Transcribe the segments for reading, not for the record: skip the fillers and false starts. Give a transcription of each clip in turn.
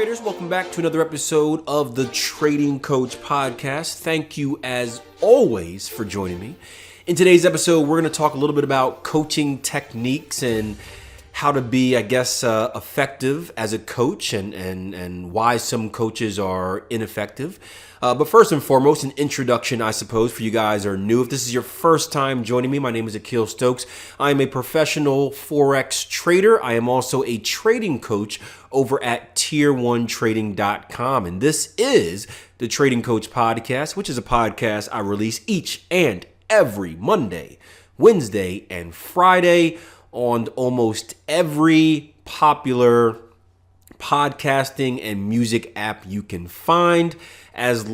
traders, welcome back to another episode of the Trading Coach Podcast. Thank you as always for joining me. In today's episode, we're going to talk a little bit about coaching techniques and how to be, effective as a coach and why some coaches are ineffective. But first and foremost, an introduction, I suppose, for you guys are new. If this is your first time joining me, my name is Akil Stokes. I am a professional Forex trader. I am also a trading coach over at tier1trading.com. And this is the Trading Coach Podcast, which is a podcast I release each and every Monday, Wednesday, and Friday on almost every popular podcasting and music app you can find, as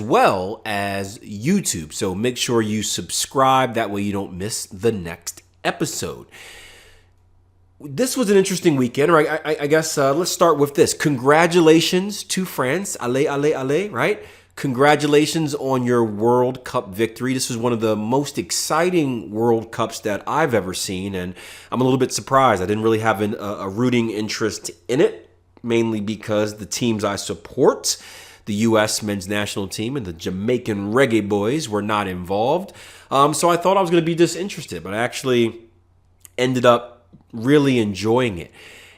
well as YouTube. So make sure you subscribe. That way you don't miss the next episode. This was an interesting weekend, right? I guess let's start with this. Congratulations to France. Allez, allez, allez, right? Congratulations on your World Cup victory. This was one of the most exciting World Cups that I've ever seen, and I'm a little bit surprised. I didn't really have a rooting interest in it, mainly because the teams I support, the U.S. men's national team and the Jamaican Reggae Boys, were not involved. So I thought I was going to be disinterested, but I actually ended up really enjoying it.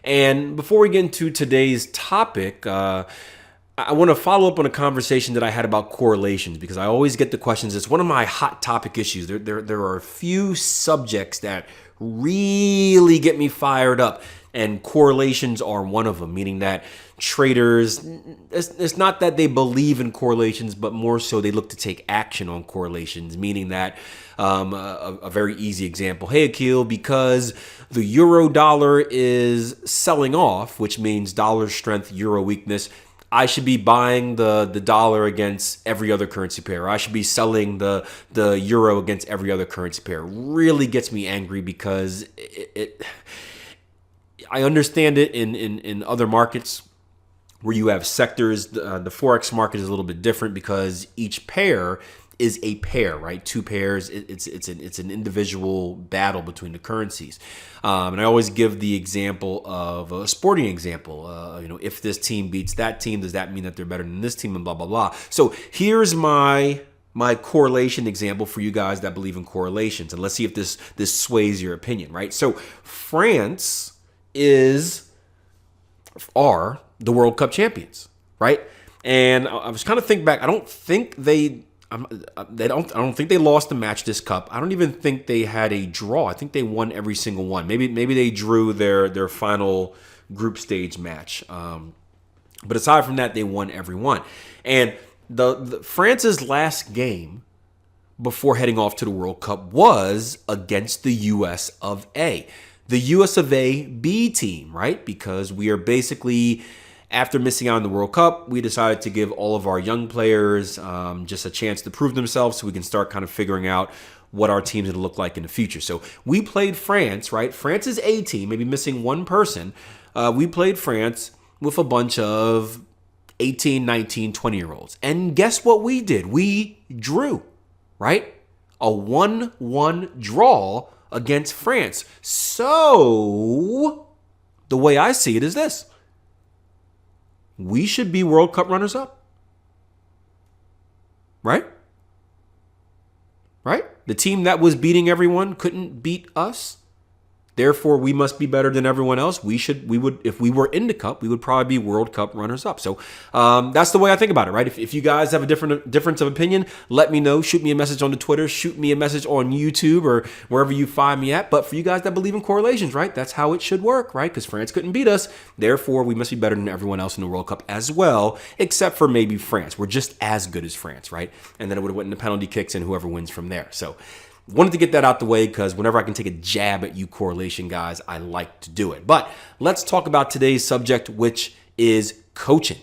And before we get into today's topic, I want to follow up on a conversation that I had about correlations, because I always get the questions. It's one of my hot topic issues. There are a few subjects that really get me fired up, and correlations are one of them, meaning that traders, it's not that they believe in correlations, but more so they look to take action on correlations, meaning that a very easy example. Hey, Akil, because the euro dollar is selling off, which means dollar strength, euro weakness, I should be buying the dollar against every other currency pair. I should be selling the euro against every other currency pair. Really gets me angry, because I understand it in other markets where you have sectors. The Forex market is a little bit different because each pair is a pair, right? Two pairs. It's an individual battle between the currencies. And I always give the example of a sporting example. If this team beats that team, does that mean that they're better than this team, and blah, blah, blah. So here's my correlation example for you guys that believe in correlations. And let's see if this sways your opinion, right? So France are the World Cup champions, right? And I was kind of thinking back. I don't think they lost the match this cup. I don't even think they had a draw. I think they won every single one. Maybe they drew their final group stage match. But aside from that, they won every one. And the France's last game before heading off to the World Cup was against the US of A. The US of A B team, right? Because we are basically, after missing out on the World Cup, we decided to give all of our young players just a chance to prove themselves, so we can start kind of figuring out what our team's going to look like in the future. So we played France, right? France's A team, maybe missing one person. We played France with a bunch of 18, 19, 20-year-olds. And guess what we did? We drew, right? A 1-1 draw against France. So the way I see it is this. We should be World Cup runners-up. Right? Right? The team that was beating everyone couldn't beat us. Therefore, we must be better than everyone else. We would, if we were in the cup, we would probably be World Cup runners-up. So that's the way I think about it, right? If you guys have a difference of opinion, let me know. Shoot me a message on the Twitter. Shoot me a message on YouTube or wherever you find me at. But for you guys that believe in correlations, right? That's how it should work, right? Because France couldn't beat us. Therefore, we must be better than everyone else in the World Cup as well, except for maybe France. We're just as good as France, right? And then it would have went into penalty kicks and whoever wins from there. So wanted to get that out the way, because whenever I can take a jab at you correlation guys, I like to do it. But let's talk about today's subject, which is coaching.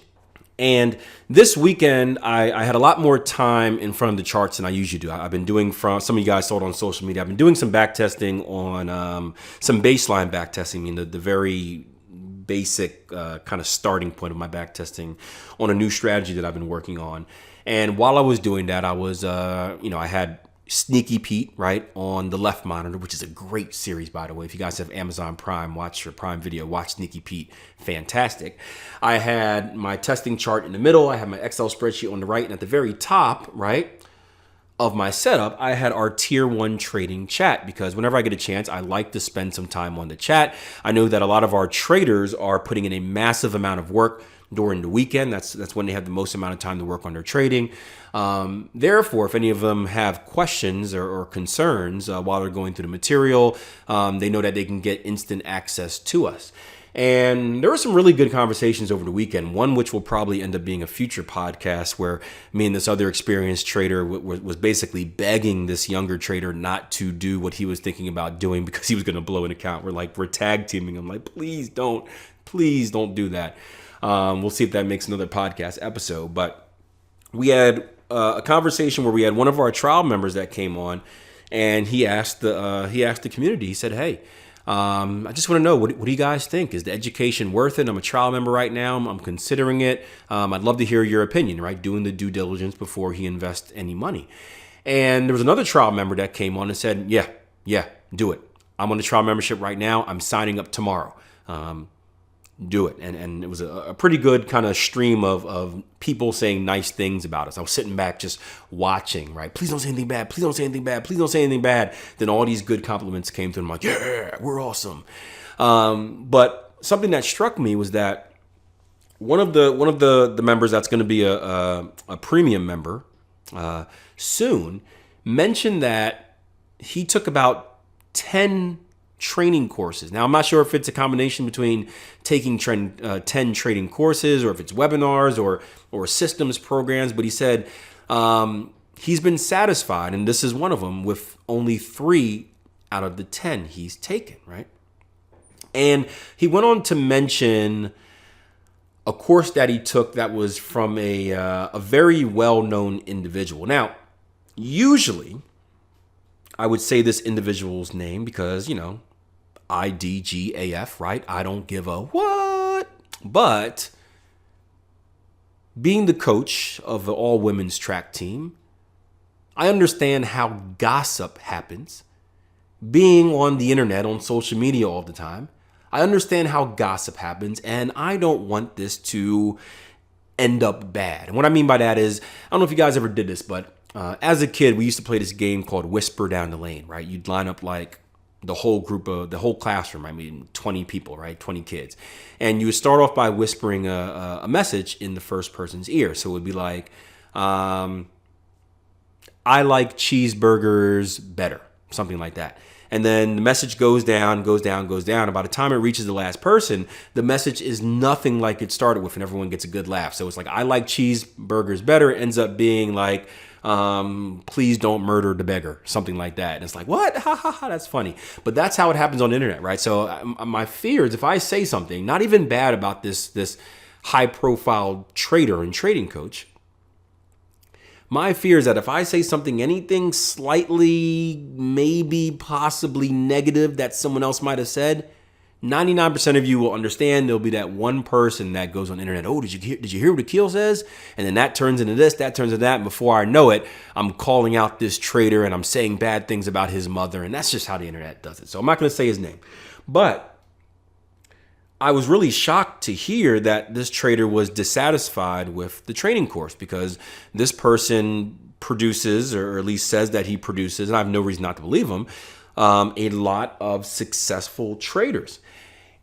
And this weekend, I had a lot more time in front of the charts than I usually do. I've been doing, from some of you guys saw it on social media, I've been doing some back testing on some baseline back testing, I mean the very basic kind of starting point of my back testing on a new strategy that I've been working on. And while I was doing that, I was, I had Sneaky Pete, right, on the left monitor, which is a great series, by the way. If you guys have Amazon Prime, watch your Prime Video, watch Sneaky Pete. Fantastic. I had my testing chart in the middle. I had my Excel spreadsheet on the right. And at the very top, right, of my setup, I had our tier 1 trading chat, because whenever I get a chance, I like to spend some time on the chat. I know that a lot of our traders are putting in a massive amount of work during the weekend. That's when they have the most amount of time to work on their trading. Therefore, if any of them have questions or concerns while they're going through the material, they know that they can get instant access to us. And there were some really good conversations over the weekend, one which will probably end up being a future podcast, where me and this other experienced trader was basically begging this younger trader not to do what he was thinking about doing, because he was going to blow an account. We're tag teaming. I'm like, please don't do that. We'll see if that makes another podcast episode. But we had a conversation where we had one of our trial members that came on, and he asked the community. He said, "Hey, I just want to know, what do you guys think? Is the education worth it? I'm a trial member right now. I'm considering it. I'd love to hear your opinion, right? Doing the due diligence before he invests any money." And there was another trial member that came on and said, yeah, do it. I'm on the trial membership right now. I'm signing up tomorrow. Do it. And it was a pretty good kind of stream of people saying nice things about us. I was sitting back just watching, right? Please don't say anything bad. Please don't say anything bad. Please don't say anything bad. Then all these good compliments came through. I'm like, yeah, we're awesome. But something that struck me was that one of the members that's going to be a premium member soon mentioned that he took about 10 training courses. Now, I'm not sure if it's a combination between taking 10 trading courses, or if it's webinars or systems programs, but he said he's been satisfied, and this is one of them, with only 3 out of the 10 he's taken, right? And he went on to mention a course that he took that was from a very well-known individual. Now, usually I would say this individual's name because, IDGAF, right? I don't give a what. But being the coach of the all women's track team, I understand how gossip happens. Being on the internet, on social media all the time, I understand how gossip happens, and I don't want this to end up bad. And what I mean by that is, I don't know if you guys ever did this, but as a kid, we used to play this game called Whisper Down the Lane, right? You'd line up like the whole classroom, 20 people, right? 20 kids. And you would start off by whispering a message in the first person's ear. So it would be like, I like cheeseburgers better, something like that. And then the message goes down. By the time it reaches the last person, the message is nothing like it started with, and everyone gets a good laugh. So it's like, I like cheeseburgers better. It ends up being like, please don't murder the beggar, something like that. And it's like, what? Ha ha ha, that's funny. But that's how it happens on the internet, right? So my fear is, if I say something, not even bad, about this high profile trader and trading coach, my fear is that if I say something, anything slightly, maybe possibly negative that someone else might have said, 99% of you will understand. There'll be that one person that goes on the internet, oh, did you hear what Akil says? And then that turns into this, that turns into that. And before I know it, I'm calling out this trader and I'm saying bad things about his mother. And that's just how the internet does it. So I'm not going to say his name. But I was really shocked to hear that this trader was dissatisfied with the training course, because this person produces, or at least says that he produces, and I have no reason not to believe him, a lot of successful traders.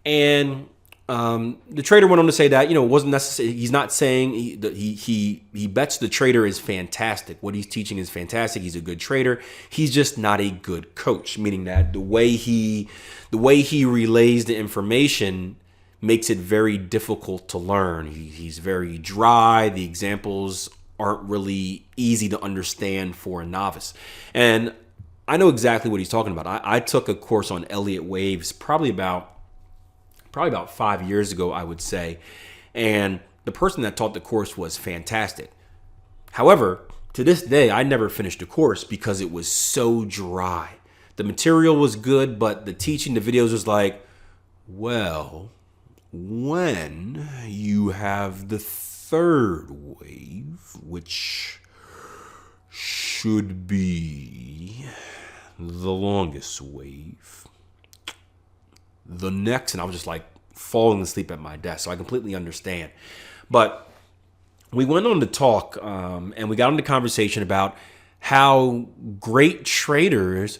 And the trader went on to say that, it wasn't necessary. He's not saying he bets the trader is fantastic. What he's teaching is fantastic. He's a good trader. He's just not a good coach, meaning that the way he relays the information makes it very difficult to learn. He's very dry. The examples aren't really easy to understand for a novice. And I know exactly what he's talking about. I took a course on Elliott Waves probably about 5 years ago, I would say. And the person that taught the course was fantastic. However, to this day, I never finished the course because it was so dry. The material was good, but the teaching, the videos was like, well, when you have the third wave, which should be the longest wave. The next, and I was just like falling asleep at my desk, so I completely understand. But we went on to talk, and we got into conversation about how great traders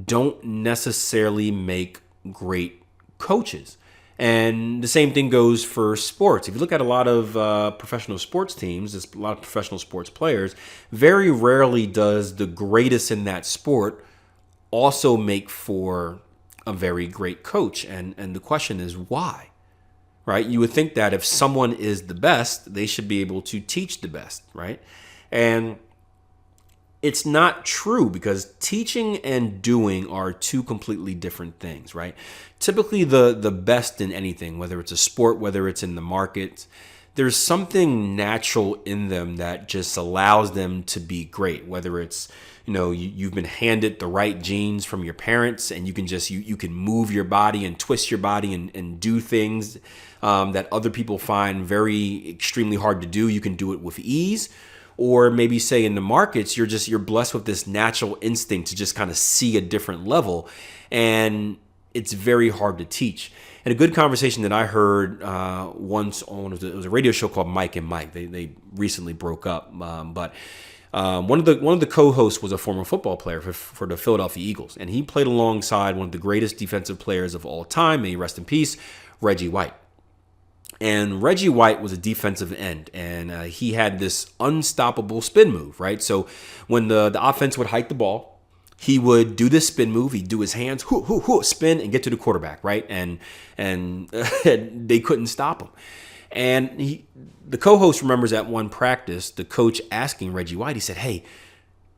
don't necessarily make great coaches. And the same thing goes for sports. If you look at a lot of professional sports teams, there's a lot of professional sports players, very rarely does the greatest in that sport also make for a very great coach. And the question is why? Right? You would think that if someone is the best, they should be able to teach the best, right? And it's not true, because teaching and doing are two completely different things, right? Typically the best in anything, whether it's a sport, whether it's in the market, there's something natural in them that just allows them to be great. Whether it's, you've been handed the right genes from your parents, and you can just, you can move your body and twist your body and do things that other people find very extremely hard to do. You can do it with ease. Or maybe say in the markets, you're blessed with this natural instinct to just kind of see a different level. And it's very hard to teach. And a good conversation that I heard once on, it was a radio show called Mike and Mike. They recently broke up. But one of the co-hosts was a former football player for the Philadelphia Eagles. And he played alongside one of the greatest defensive players of all time, may he rest in peace, Reggie White. And Reggie White was a defensive end, and he had this unstoppable spin move, right? So when the offense would hike the ball, he would do this spin move. He'd do his hands, spin, and get to the quarterback, right? And they couldn't stop him. And the co-host remembers at one practice, the coach asking Reggie White, he said, "Hey,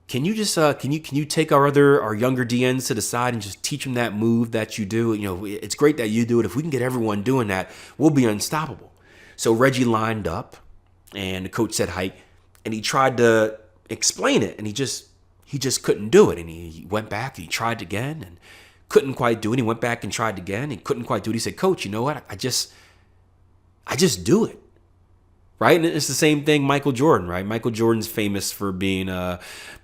can you just can you take our younger DNs to the side and just teach them that move that you do? It's great that you do it. If we can get everyone doing that, we'll be unstoppable." So Reggie lined up, and the coach said hike, and he tried to explain it, and he just couldn't do it. And he went back, and he tried again, and couldn't quite do it. He went back and tried again, and couldn't quite do it. He said, "Coach, you know what? I just do it." Right? And it's the same thing, Michael Jordan, right? Michael Jordan's famous for being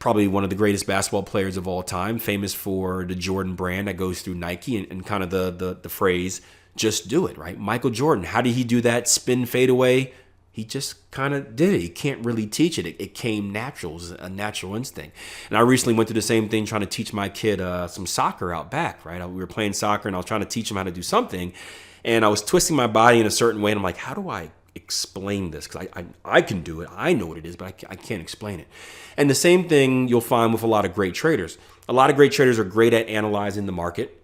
probably one of the greatest basketball players of all time, famous for the Jordan brand that goes through Nike and kind of the phrase, just do it, right? Michael Jordan, how did he do that spin fadeaway? He just kind of did it. He can't really teach it. It came natural. It was a natural instinct. And I recently went through the same thing trying to teach my kid some soccer out back, right? We were playing soccer, and I was trying to teach him how to do something. And I was twisting my body in a certain way, and I'm like, how do I explain this? Because I can do it. I know what it is, but I can't explain it. And the same thing you'll find with a lot of great traders. A lot of great traders are great at analyzing the market.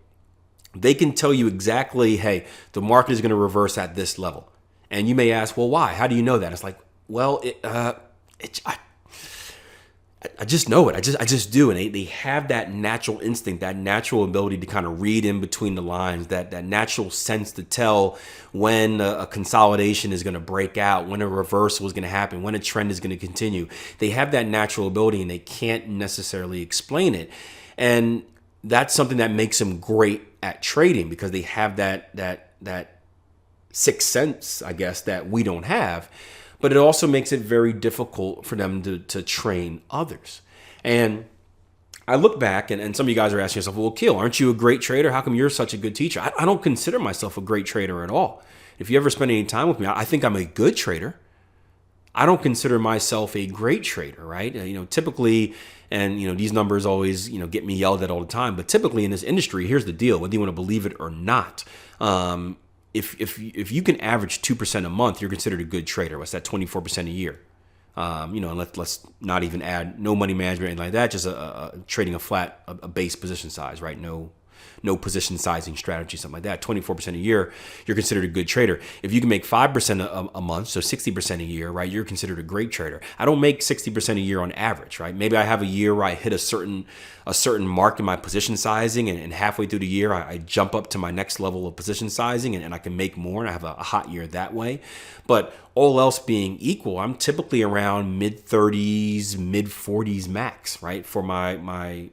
They can tell you exactly, hey, the market is going to reverse at this level. And you may ask, well, why? How do you know that? It's like, well, I just know it. I just do. And they have that natural instinct, that natural ability to kind of read in between the lines, that natural sense to tell when a consolidation is going to break out, when a reversal is going to happen, when a trend is going to continue. They have that natural ability, and they can't necessarily explain it. And that's something that makes them great at trading, because they have that sixth sense, I guess, that we don't have. But it also makes it very difficult for them to train others. And I look back, and some of you guys are asking yourself, well, Keel, aren't you a great trader? How come you're such a good teacher? I don't consider myself a great trader at all. If you ever spend any time with me, I think I'm a good trader. I don't consider myself a great trader, right? Typically, and these numbers always get me yelled at all the time, but typically in this industry, here's the deal, whether you want to believe it or not. If you can average 2% a month, you're considered a good trader. What's that? 24% a year. And let's not even add no money management or anything like that. Just trading a base position size, right? No position sizing strategy, something like that. 24% a year, you're considered a good trader. If you can make 5% a month, so 60% a year, right? You're considered a great trader. I don't make 60% a year on average, right? Maybe I have a year where I hit a certain mark in my position sizing, and halfway through the year, I jump up to my next level of position sizing, and I can make more, and I have a hot year that way. But all else being equal, I'm typically around mid-30s, mid-40s max, right, for my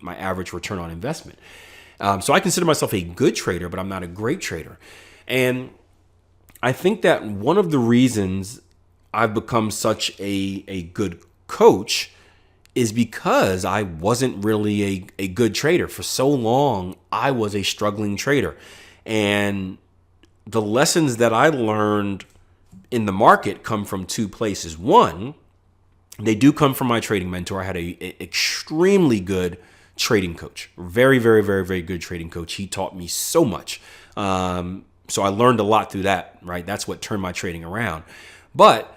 average return on investment. So I consider myself a good trader, but I'm not a great trader. And I think that one of the reasons I've become such a good coach is because I wasn't really a good trader. For so long, I was a struggling trader. And the lessons that I learned in the market come from two places. One, they do come from my trading mentor. I had a extremely good trading coach, very, very, very, very good trading coach. He taught me so much. So I learned a lot through that, right? That's what turned my trading around. But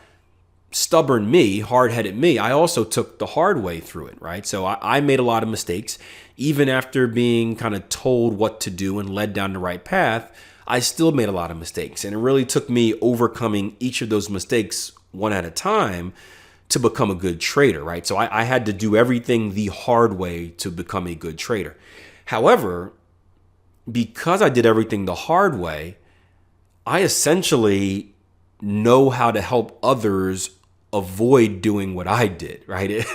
stubborn me, hard-headed me, I also took the hard way through it, right? So I made a lot of mistakes. Even after being kind of told what to do and led down the right path, I still made a lot of mistakes. And it really took me overcoming each of those mistakes one at a time to become a good trader, right? So I had to do everything the hard way to become a good trader. However, because I did everything the hard way, I essentially know how to help others avoid doing what I did, right?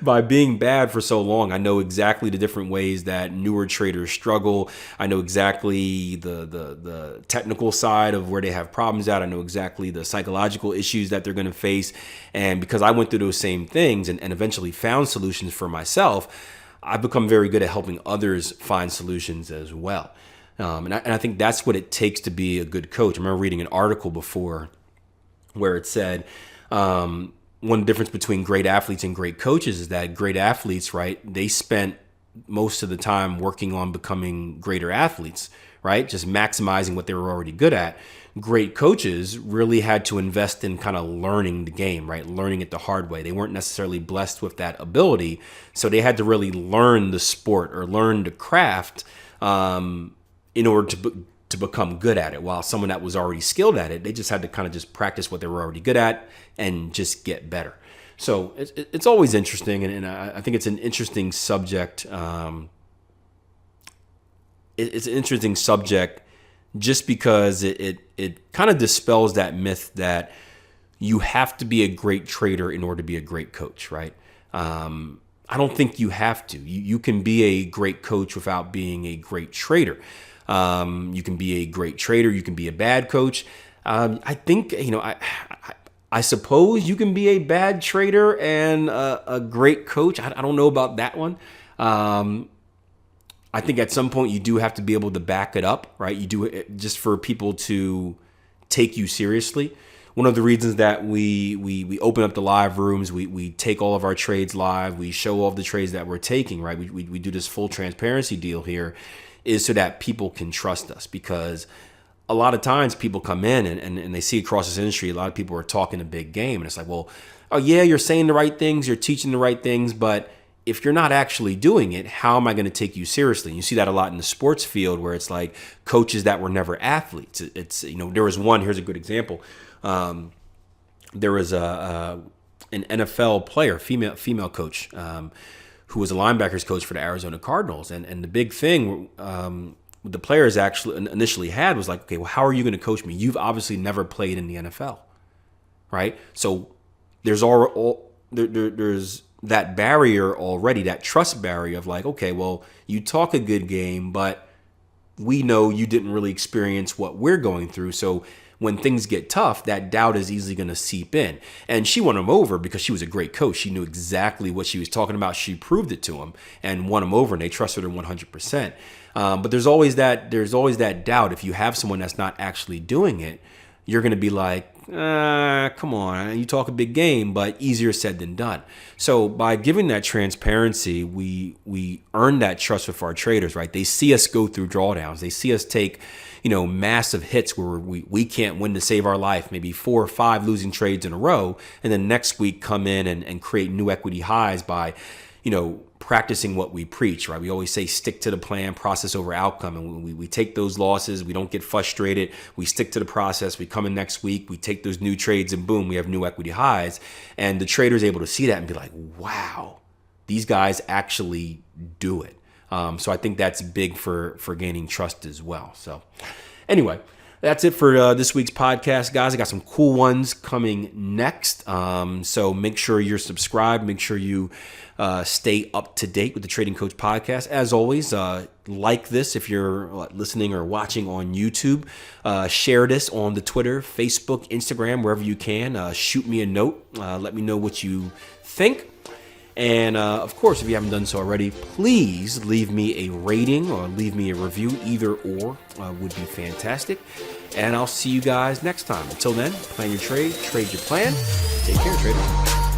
By being bad for so long, I know exactly the different ways that newer traders struggle. I know exactly the technical side of where they have problems at. I know exactly the psychological issues that they're going to face. And because I went through those same things and eventually found solutions for myself, I've become very good at helping others find solutions as well. And I think that's what it takes to be a good coach. I remember reading an article before where it said, one difference between great athletes and great coaches is that great athletes, right, they spent most of the time working on becoming greater athletes, right? Just maximizing what they were already good at. Great coaches really had to invest in kind of learning the game, right? Learning it the hard way. They weren't necessarily blessed with that ability. So they had to really learn the sport or learn the craft in order to become good at it. While someone that was already skilled at it, they just had to kind of just practice what they were already good at and just get better. So it's always interesting, and I think it's an interesting subject. It's an interesting subject just because it kind of dispels that myth that you have to be a great trader in order to be a great coach, right? I don't think you have to. You can be a great coach without being a great trader. You can be a great trader. You can be a bad coach. I think, I suppose you can be a bad trader and a great coach. I don't know about that one. I think at some point you do have to be able to back it up, right? You do it just for people to take you seriously. One of the reasons that we open up the live rooms, we take all of our trades live, we show all of the trades that we're taking, right? We do this full transparency deal here, is so that people can trust us, because a lot of times people come in and they see across this industry, a lot of people are talking a big game. And it's like, well, oh yeah, you're saying the right things, you're teaching the right things, but if you're not actually doing it, how am I going to take you seriously? And you see that a lot in the sports field where it's like coaches that were never athletes. It's there was one, here's a good example. There was an NFL player, female coach, who was a linebackers coach for the Arizona Cardinals. And the big thing the players actually initially had was like, okay, well, how are you going to coach me? You've obviously never played in the NFL, right? So there's there's that barrier already, that trust barrier of like, okay, well, you talk a good game, but we know you didn't really experience what we're going through. So when things get tough, that doubt is easily going to seep in. And she won him over because she was a great coach. She knew exactly what she was talking about. She proved it to him and won him over, and they trusted her 100%. But there's always that doubt. If you have someone that's not actually doing it, you're going to be like, come on, you talk a big game, but easier said than done. So by giving that transparency, we earn that trust with our traders, right? They see us go through drawdowns. They see us take, massive hits where we can't win to save our life, maybe 4 or 5 losing trades in a row, and then next week come in and create new equity highs by, practicing what we preach, right? We always say stick to the plan, process over outcome. And we take those losses, we don't get frustrated, we stick to the process, we come in next week, we take those new trades, and boom, we have new equity highs. And the trader is able to see that and be like, wow, these guys actually do it. So I think that's big for gaining trust as well. So anyway, that's it for this week's podcast, guys. I got some cool ones coming next. So make sure you're subscribed. Make sure you stay up to date with the Trading Coach podcast. As always, like this if you're listening or watching on YouTube. Share this on the Twitter, Facebook, Instagram, wherever you can. Shoot me a note. Let me know what you think. And of course, if you haven't done so already, please leave me a rating or leave me a review. Either or would be fantastic. And I'll see you guys next time. Until then, plan your trade, trade your plan. Take care, traders.